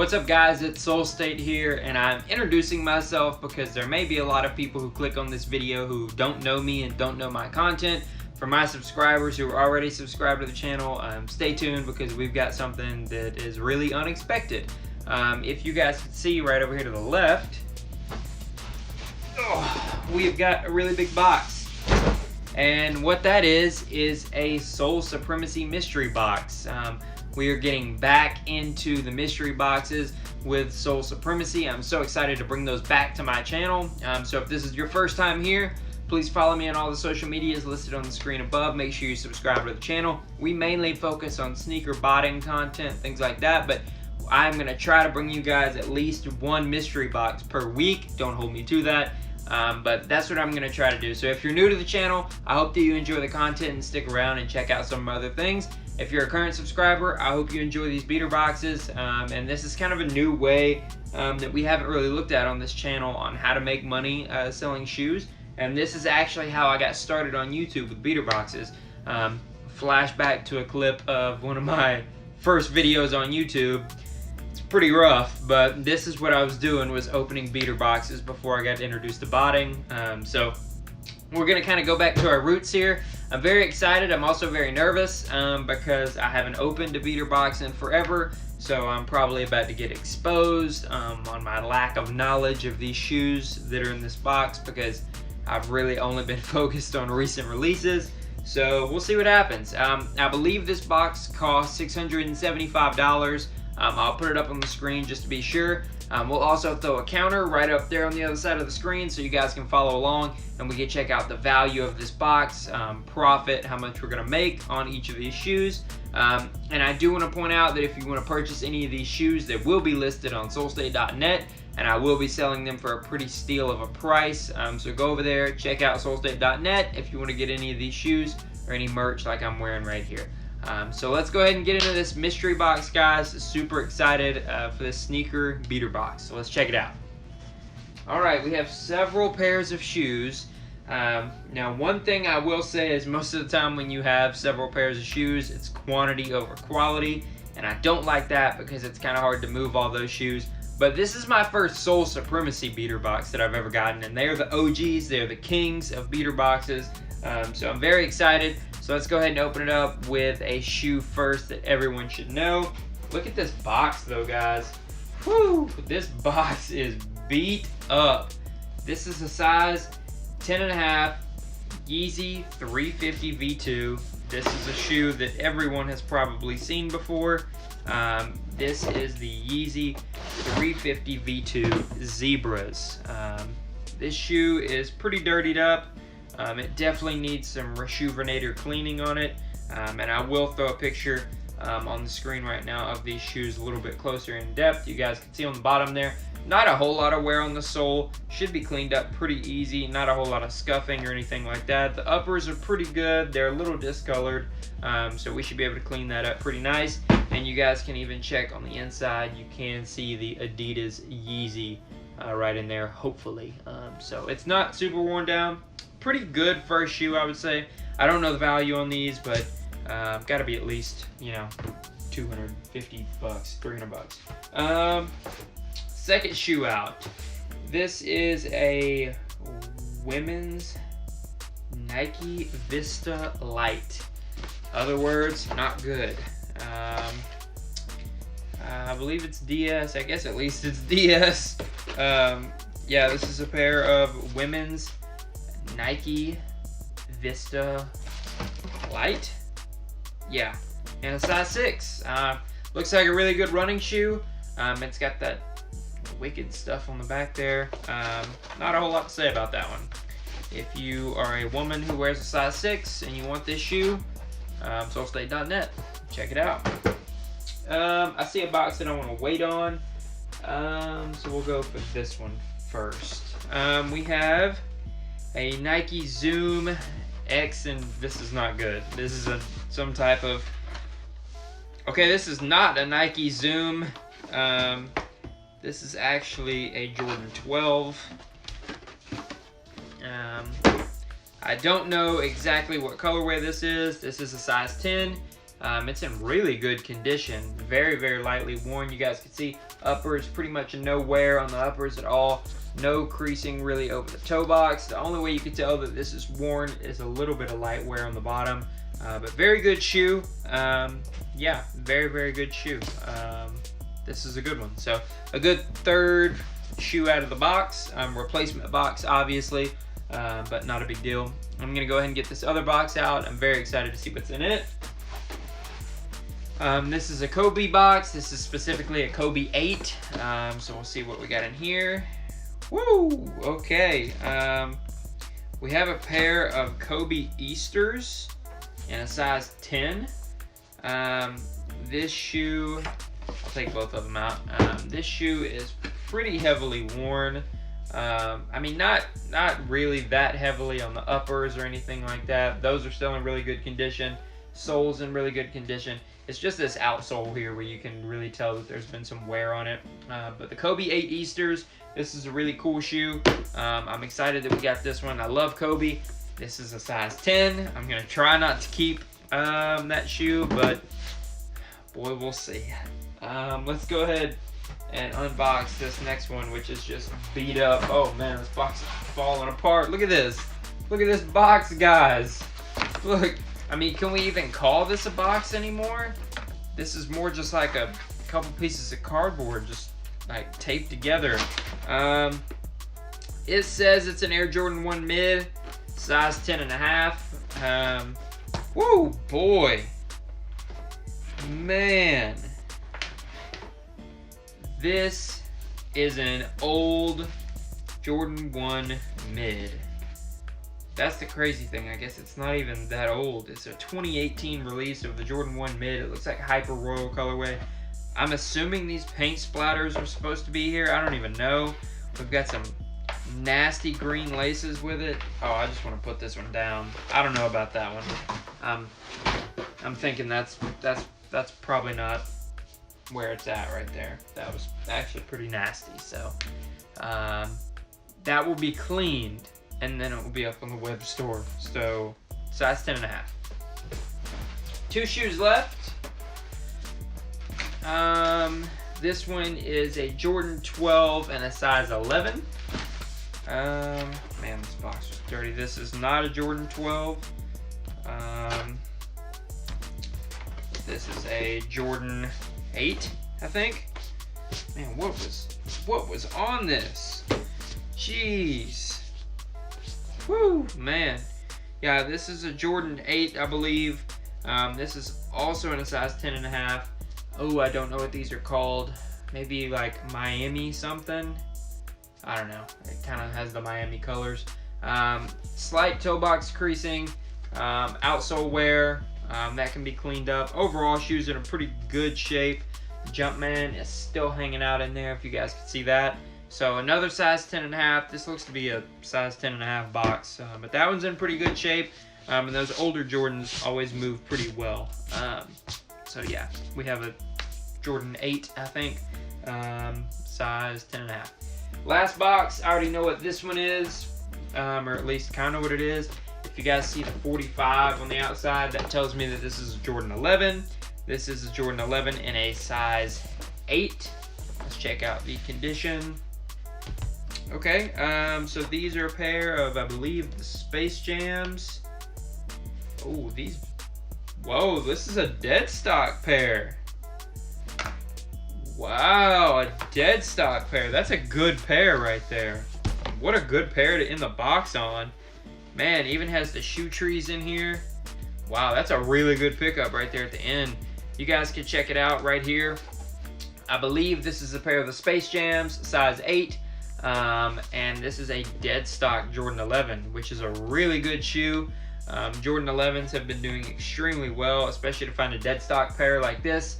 What's up guys, it's Soul State here, and I'm introducing myself because there may be a lot of people who click on this video who don't know me and don't know my content. For my subscribers who are already subscribed to the channel, stay tuned because we've got something that is really unexpected. If you guys can see right over here to the left, we've got a really big box. And what that is a Sole Supremacy mystery box. We are getting back into the mystery boxes with Sole Supremacy. I'm so excited to bring those back to my channel. So if this is your first time here, please follow me on all the social medias listed on the screen above. Make sure you subscribe to the channel. We mainly focus on sneaker botting content, things like that, but I'm gonna try to bring you guys at least one mystery box per week. Don't hold me to that. But that's what I'm gonna try to do. So if you're new to the channel, I hope that you enjoy the content and stick around and check out some of my other things. If you're a current subscriber, I hope you enjoy these beater boxes. And this is kind of a new way that we haven't really looked at on this channel on how to make money selling shoes. And this is actually how I got started on YouTube with beater boxes. Flashback to a clip of one of my first videos on YouTube. It's pretty rough, but this is what I was doing, was opening beater boxes before I got introduced to botting. So we're gonna kind of go back to our roots here. I'm very excited. I'm also very nervous because I haven't opened a beater box in forever. So I'm probably about to get exposed on my lack of knowledge of these shoes that are in this box because I've really only been focused on recent releases. So we'll see what happens. I believe this box costs $675. I'll put it up on the screen just to be sure. We'll also throw a counter right up there on the other side of the screen so you guys can follow along and we can check out the value of this box, profit, how much we're gonna make on each of these shoes. And I do want to point out that if you want to purchase any of these shoes, they will be listed on solestate.net and I will be selling them for a pretty steal of a price. So go over there, check out solestate.net if you want to get any of these shoes or any merch like I'm wearing right here. So let's go ahead and get into this mystery box, guys. Super excited for this sneaker beater box. So let's check it out. All right, we have several pairs of shoes. Now, one thing I will say is most of the time when you have several pairs of shoes, it's quantity over quality. And I don't like that because it's kind of hard to move all those shoes. But this is my first Sole Supremacy beater box that I've ever gotten. And they are the OGs. They are the kings of beater boxes. So I'm very excited. So let's go ahead and open it up with a shoe first that everyone should know. Look at this box though, guys. Whew, this box is beat up. This is a size 10.5 Yeezy 350 V2. This is a shoe that everyone has probably seen before. This is the Yeezy 350 V2 Zebras. This shoe is pretty dirtied up. It definitely needs some rejuvenator cleaning on it, and I will throw a picture on the screen right now of these shoes a little bit closer in depth. You guys can see on the bottom there, not a whole lot of wear on the sole, should be cleaned up pretty easy, not a whole lot of scuffing or anything like that. The uppers are pretty good, they're a little discolored, so we should be able to clean that up pretty nice. And you guys can even check on the inside, you can see the Adidas Yeezy right in there, hopefully. So it's not super worn down. Pretty good first shoe, I would say. I don't know the value on these, but gotta be at least, you know, 250 bucks, 300 bucks. Second shoe out. This is a women's Nike Vista Light. Other words, not good. I believe it's DS. I guess at least it's DS. Yeah, this is a pair of women's Nike Vista Light. Yeah, and a size 6. Looks like a really good running shoe. It's got that wicked stuff on the back there. Not a whole lot to say about that one. If you are a woman who wears a size 6 and you want this shoe, solestate.net, check it out. I see a box that I want to wait on, so we'll go for this one first. We have a Nike Zoom X, and this is not good. This is some type of... Okay, this is not a Nike Zoom. This is actually a Jordan 12. I don't know exactly what colorway this is. This is a size 10. It's in really good condition, very, very lightly worn. You guys can see uppers, pretty much no wear on the uppers at all. No creasing really over the toe box. The only way you can tell that this is worn is a little bit of light wear on the bottom. But very good shoe. Yeah, very, very good shoe. This is a good one. So a good third shoe out of the box. Replacement box, obviously, but not a big deal. I'm gonna go ahead and get this other box out. I'm very excited to see what's in it. This is a Kobe box. This is specifically a Kobe 8. So we'll see what we got in here. Woo! Okay. We have a pair of Kobe Easters in a size 10. This shoe, I'll take both of them out. This shoe is pretty heavily worn. I mean, not really that heavily on the uppers or anything like that. Those are still in really good condition. Sole's in really good condition. It's just this outsole here where you can really tell that there's been some wear on it. But the Kobe 8 Easters, this is a really cool shoe. I'm excited that we got this one. I love Kobe. This is a size 10. I'm gonna try not to keep that shoe, but boy, we'll see. Let's go ahead and unbox this next one, which is just beat up. Oh man, this box is falling apart. Look at this. Look at this box, guys. Look. I mean, can we even call this a box anymore? This is more just like a couple pieces of cardboard just like taped together. It says it's an Air Jordan 1 mid, size 10.5. Whoa, boy. Man. This is an old Jordan 1 mid. That's the crazy thing. I guess it's not even that old. It's a 2018 release of the Jordan 1 mid. It looks like Hyper Royal colorway. I'm assuming these paint splatters are supposed to be here. I don't even know. We've got some nasty green laces with it. Oh, I just want to put this one down. I don't know about that one. I'm thinking that's probably not where it's at right there. That was actually pretty nasty. So that will be cleaned, and then it will be up on the web store. So size 10.5. 2 shoes left. This one is a Jordan 12 and a size 11. Man, this box was dirty. This is not a Jordan 12. This is a Jordan 8, I think. Man, what was on this? Jeez. Woo, man. Yeah, this is a Jordan 8, I believe. This is also in a size 10.5. Oh, I don't know what these are called. Maybe like Miami something. I don't know. It kind of has the Miami colors. Slight toe box creasing. Outsole wear. That can be cleaned up. Overall, shoes in a pretty good shape. Jumpman is still hanging out in there, if you guys can see that. So another size 10.5. This looks to be a size 10.5 box, but that one's in pretty good shape. And those older Jordans always move pretty well. So yeah, we have a Jordan 8, I think, size 10.5. Last box, I already know what this one is, or at least kind of what it is. If you guys see the 45 on the outside, that tells me that this is a Jordan 11. This is a Jordan 11 in a size 8. Let's check out the condition. Okay, so these are a pair of, I believe, the Space Jams. Oh, these, whoa, this is a dead stock pair. Wow, a dead stock pair. That's a good pair right there. What a good pair to end the box on. Man, even has the shoe trees in here. Wow, that's a really good pickup right there at the end. You guys can check it out right here. I believe this is a pair of the Space Jams, size 8. And this is a dead stock Jordan 11, which is a really good shoe. Jordan 11s have been doing extremely well, especially to find a dead stock pair like this.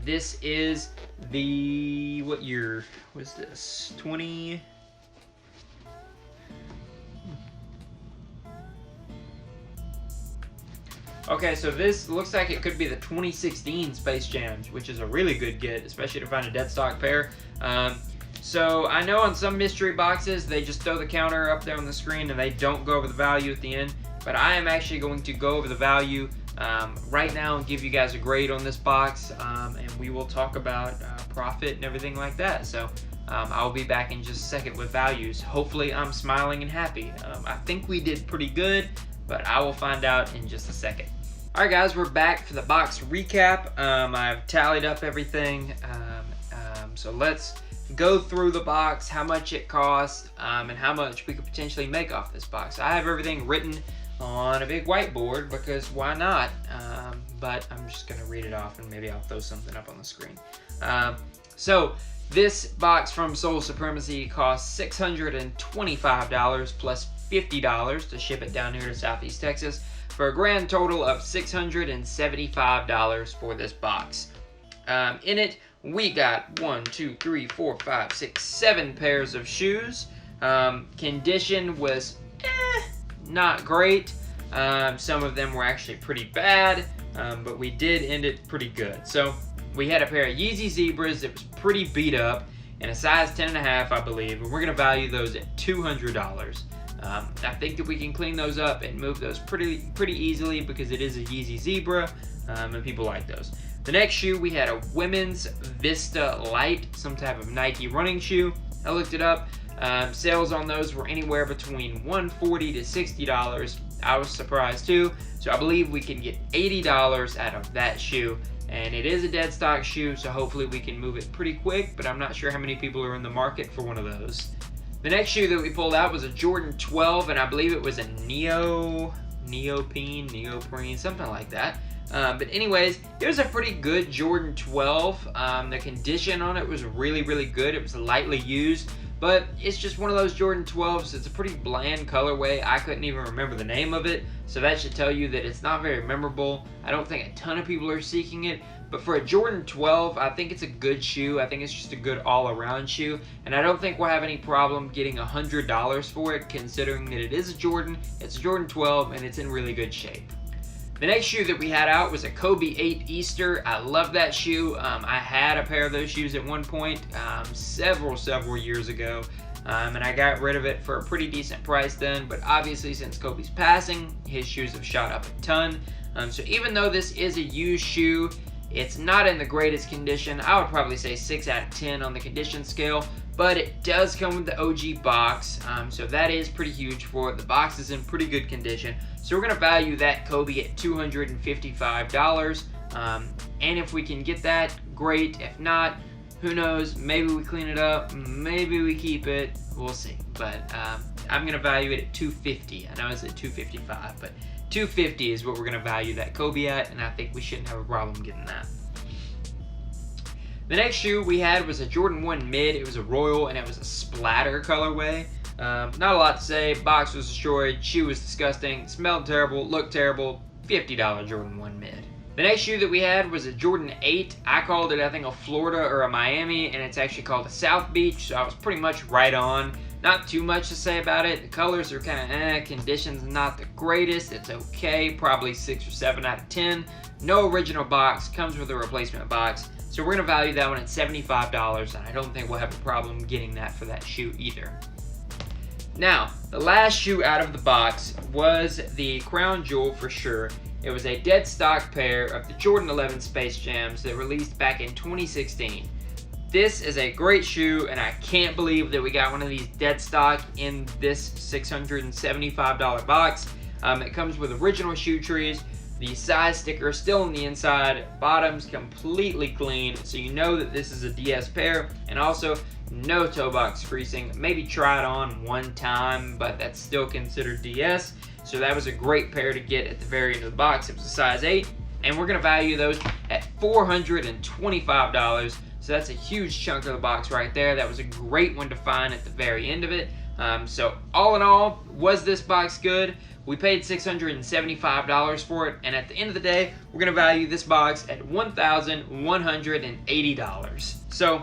This is the, what year was this? 20... Okay, so this looks like it could be the 2016 Space Jams, which is a really good get, especially to find a dead stock pair. So I know on some mystery boxes, they just throw the counter up there on the screen and they don't go over the value at the end. But I am actually going to go over the value right now and give you guys a grade on this box, and we will talk about profit and everything like that. So I'll be back in just a second with values. Hopefully I'm smiling and happy. I think we did pretty good, but I will find out in just a second. Alright guys, we're back for the box recap. I've tallied up everything, so let's go through the box, how much it cost, and how much we could potentially make off this box. I have everything written on a big whiteboard because why not? But I'm just going to read it off and maybe I'll throw something up on the screen. So this box from Sole Supremacy costs $625 plus $50 to ship it down here to Southeast Texas for a grand total of $675 for this box. In it, we got 7 pairs of shoes. Condition was not great. Some of them were actually pretty bad, but we did end it pretty good. So we had a pair of Yeezy Zebras that was pretty beat up in a size 10.5, I believe, and we're gonna value those at $200. I think that we can clean those up and move those pretty easily because it is a Yeezy Zebra, and people like those. The next shoe, we had a women's Vista Light, some type of Nike running shoe. I looked it up. Sales on those were anywhere between $140 to $60. I was surprised too. So I believe we can get $80 out of that shoe. And it is a dead stock shoe, so hopefully we can move it pretty quick, but I'm not sure how many people are in the market for one of those. The next shoe that we pulled out was a Jordan 12, and I believe it was a neoprene, something like that. But anyways, it was a pretty good Jordan 12. The condition on it was really good. It was lightly used, but it's just one of those Jordan 12s. It's a pretty bland colorway. I couldn't even remember the name of it, so that should tell you that it's not very memorable. I don't think a ton of people are seeking it, but for a Jordan 12, I think it's a good shoe. I think it's just a good all-around shoe, and I don't think we'll have any problem getting $100 for it, considering that it is a Jordan, it's a Jordan 12, and it's in really good shape. The next shoe that we had out was a Kobe 8 Easter. I love that shoe. I had a pair of those shoes at one point several years ago, and I got rid of it for a pretty decent price then, but obviously since Kobe's passing, his shoes have shot up a ton. So even though this is a used shoe, it's not in the greatest condition. I would probably say 6 out of 10 on the condition scale, but it does come with the OG box, so that is pretty huge for it. The box is in pretty good condition, so we're going to value that Kobe at $255, and if we can get that, great. If not, who knows, maybe we clean it up, maybe we keep it, we'll see. But I'm going to value it at $250. I know it's at $255, but $250 is what we're going to value that Kobe at, and I think we shouldn't have a problem getting that. The next shoe we had was a Jordan 1 Mid. It was a royal, and it was a splatter colorway. Not a lot to say. Box was destroyed. Shoe was disgusting. Smelled terrible. Looked terrible. $50 Jordan 1 Mid. The next shoe that we had was a Jordan 8. I called it, I think, a Florida or a Miami, and it's actually called a South Beach, so I was pretty much right on. Not too much to say about it. The colors are kind of conditions not the greatest. It's okay. Probably 6 or 7 out of 10. No original box. Comes with a replacement box. So we're going to value that one at $75, and I don't think we'll have a problem getting that for that shoe either. Now, the last shoe out of the box was the crown jewel for sure. It was a dead stock pair of the Jordan 11 Space Jams that released back in 2016. This is a great shoe, and I can't believe that we got one of these dead stock in this $675 box. It comes with original shoe trees. The size sticker still on the inside, bottom's completely clean, so you know that this is a DS pair, and also no toe box creasing. Maybe try it on one time, but that's still considered DS, so that was a great pair to get at the very end of the box. It was a size 8, and we're going to value those at $425, so that's a huge chunk of the box right there. That was a great one to find at the very end of it. So all in all, was this box good? We paid $675 for it, and at the end of the day, we're going to value this box at $1,180. So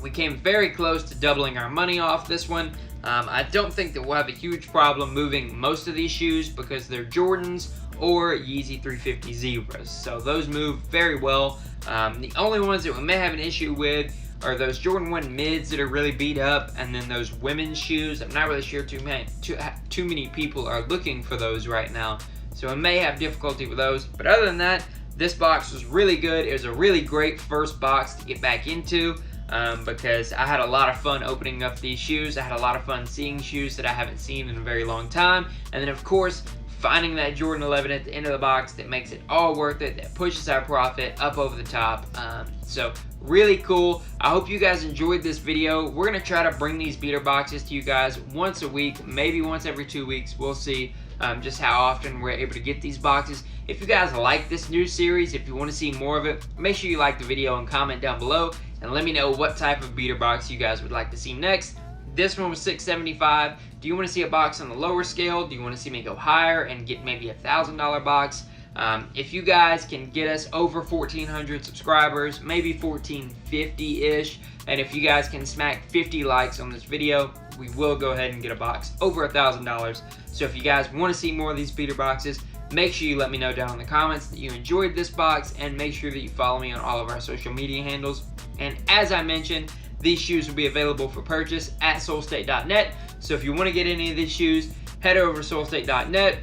we came very close to doubling our money off this one. I don't think that we'll have a huge problem moving most of these shoes because they're Jordans or Yeezy 350 Zebras. So those move very well. The only ones that we may have an issue with are those Jordan 1 mids that are really beat up, and then those women's shoes. I'm not really sure too many people are looking for those right now. so I may have difficulty with those. But other than that, this box was really good. It was a really great first box to get back into because I had a lot of fun opening up these shoes. I had a lot of fun seeing shoes that I haven't seen in a very long time. And then of course, finding that Jordan 11 at the end of the box that makes it all worth it, that pushes our profit up over the top. So really cool. I hope you guys enjoyed this video. We're gonna try to bring these beater boxes to you guys once a week, maybe once every 2 weeks. We'll see just how often we're able to get these boxes. If you guys like this new series, if you want to see more of it, make sure you like the video and comment down below and let me know what type of beater box you guys would like to see next. This one was $675. Do you want to see a box on the lower scale? Do you want to see me go higher and get maybe a $1,000 box? If you guys can get us over 1,400 subscribers, maybe 1,450-ish, and if you guys can smack 50 likes on this video, we will go ahead and get a box over $1,000. So if you guys want to see more of these beater boxes, make sure you let me know down in the comments that you enjoyed this box, and make sure that you follow me on all of our social media handles. And as I mentioned, these shoes will be available for purchase at solestate.net. So if you want to get any of these shoes, head over to solestate.net.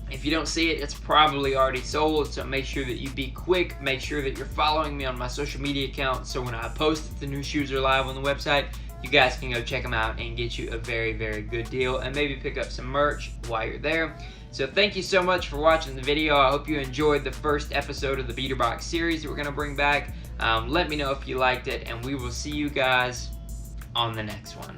If you don't see it, it's probably already sold, so make sure that you be quick. Make sure that you're following me on my social media account, so when I post that the new shoes are live on the website, you guys can go check them out and get you a very, very good deal, and maybe pick up some merch while you're there. So thank you so much for watching the video. I hope you enjoyed the first episode of the Beater Box series that we're going to bring back. Let me know if you liked it, and we will see you guys on the next one.